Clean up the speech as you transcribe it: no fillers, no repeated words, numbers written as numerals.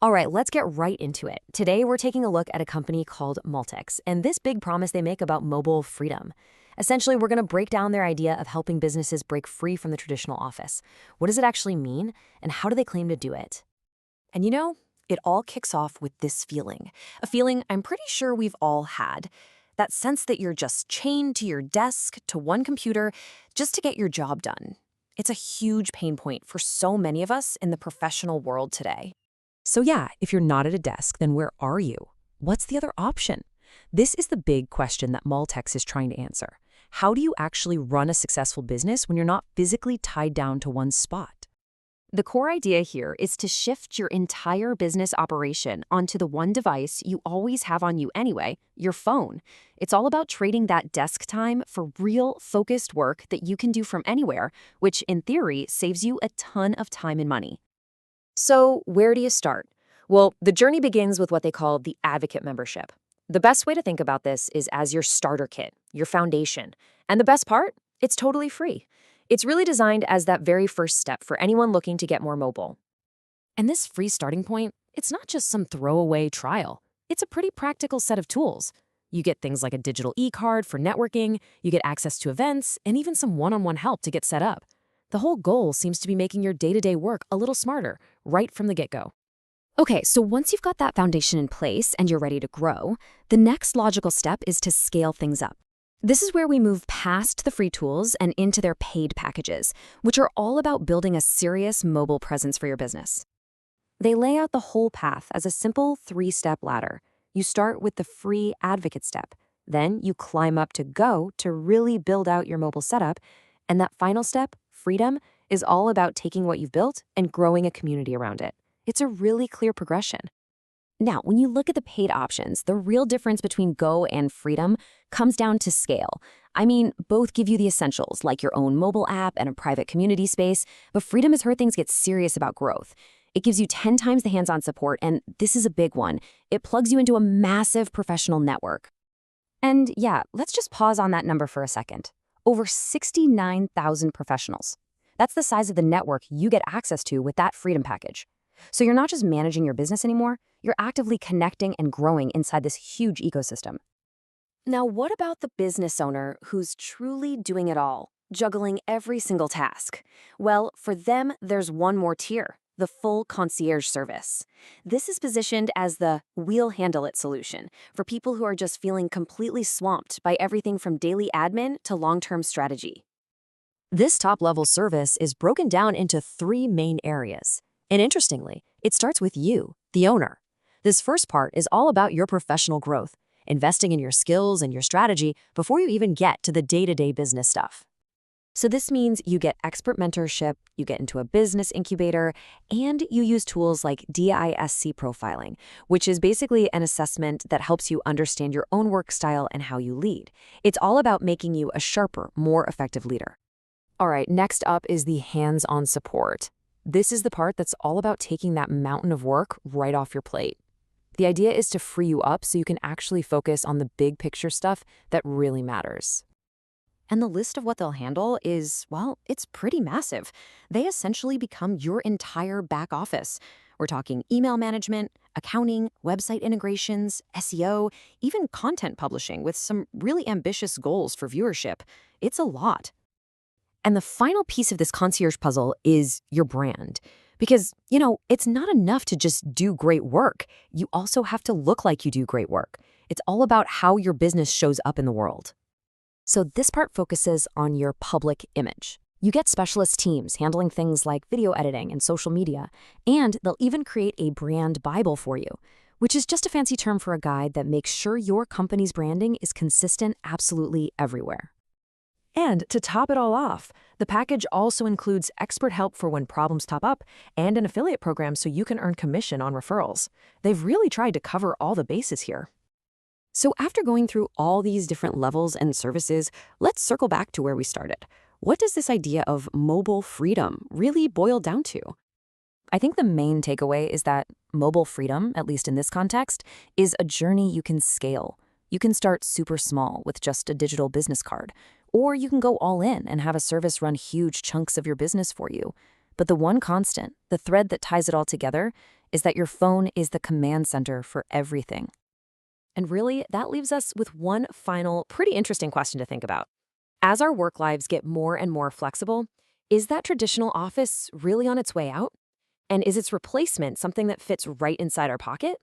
All right, let's get right into it. Today, we're taking a look at a company called Maltix and this big promise they make about mobile freedom. Essentially, we're going to break down their idea of helping businesses break free from the traditional office. What does it actually mean, and how do they claim to do it? And it all kicks off with this feeling, a feeling I'm pretty sure we've all had. That sense that you're just chained to your desk, to one computer, just to get your job done. It's a huge pain point for so many of us in the professional world today. So yeah, if you're not at a desk, then where are you? What's the other option? This is the big question that Maltex is trying to answer. How do you actually run a successful business when you're not physically tied down to one spot? The core idea here is to shift your entire business operation onto the one device you always have on you anyway, your phone. It's all about trading that desk time for real, focused work that you can do from anywhere, which in theory saves you a ton of time and money. So where do you start? Well, the journey begins with what they call the Advocate membership. The best way to think about this is as your starter kit, your foundation. And the best part? It's totally free. It's really designed as that very first step for anyone looking to get more mobile. And this free starting point, it's not just some throwaway trial. It's a pretty practical set of tools. You get things like a digital e-card for networking, you get access to events, and even some one-on-one help to get set up. The whole goal seems to be making your day-to-day work a little smarter, right from the get-go. Okay, so once you've got that foundation in place and you're ready to grow, the next logical step is to scale things up. This is where we move past the free tools and into their paid packages, which are all about building a serious mobile presence for your business. They lay out the whole path as a simple 3-step ladder. You start with the free Advocate step. Then you climb up to Go to really build out your mobile setup. And that final step, Freedom, is all about taking what you've built and growing a community around it. It's a really clear progression. Now, when you look at the paid options, the real difference between Go and Freedom comes down to scale. I mean, both give you the essentials, like your own mobile app and a private community space, but Freedom has heard things get serious about growth. It gives you 10 times the hands-on support, and this is a big one. It plugs you into a massive professional network. And yeah, let's just pause on that number for a second. Over 69,000 professionals. That's the size of the network you get access to with that Freedom package. So you're not just managing your business anymore, you're actively connecting and growing inside this huge ecosystem. Now, what about the business owner who's truly doing it all, juggling every single task? Well, for them, there's one more tier, the full concierge service. This is positioned as the "we'll handle it" solution for people who are just feeling completely swamped by everything from daily admin to long-term strategy. This top-level service is broken down into 3 main areas. And interestingly, it starts with you, the owner. This first part is all about your professional growth, investing in your skills and your strategy before you even get to the day-to-day business stuff. So this means you get expert mentorship, you get into a business incubator, and you use tools like DISC profiling, which is basically an assessment that helps you understand your own work style and how you lead. It's all about making you a sharper, more effective leader. All right, next up is the hands-on support. This is the part that's all about taking that mountain of work right off your plate. The idea is to free you up so you can actually focus on the big picture stuff that really matters. And the list of what they'll handle is, well, it's pretty massive. They essentially become your entire back office. We're talking email management, accounting, website integrations, SEO, even content publishing with some really ambitious goals for viewership. It's a lot. And the final piece of this concierge puzzle is your brand. Because, it's not enough to just do great work. You also have to look like you do great work. It's all about how your business shows up in the world. So this part focuses on your public image. You get specialist teams handling things like video editing and social media, and they'll even create a brand Bible for you, which is just a fancy term for a guide that makes sure your company's branding is consistent absolutely everywhere. And to top it all off, the package also includes expert help for when problems pop up and an affiliate program so you can earn commission on referrals. They've really tried to cover all the bases here. So after going through all these different levels and services, let's circle back to where we started. What does this idea of mobile freedom really boil down to? I think the main takeaway is that mobile freedom, at least in this context, is a journey you can scale. You can start super small with just a digital business card, or you can go all in and have a service run huge chunks of your business for you. But the one constant, the thread that ties it all together, is that your phone is the command center for everything. And really, that leaves us with one final, pretty interesting question to think about. As our work lives get more and more flexible, is that traditional office really on its way out? And is its replacement something that fits right inside our pocket?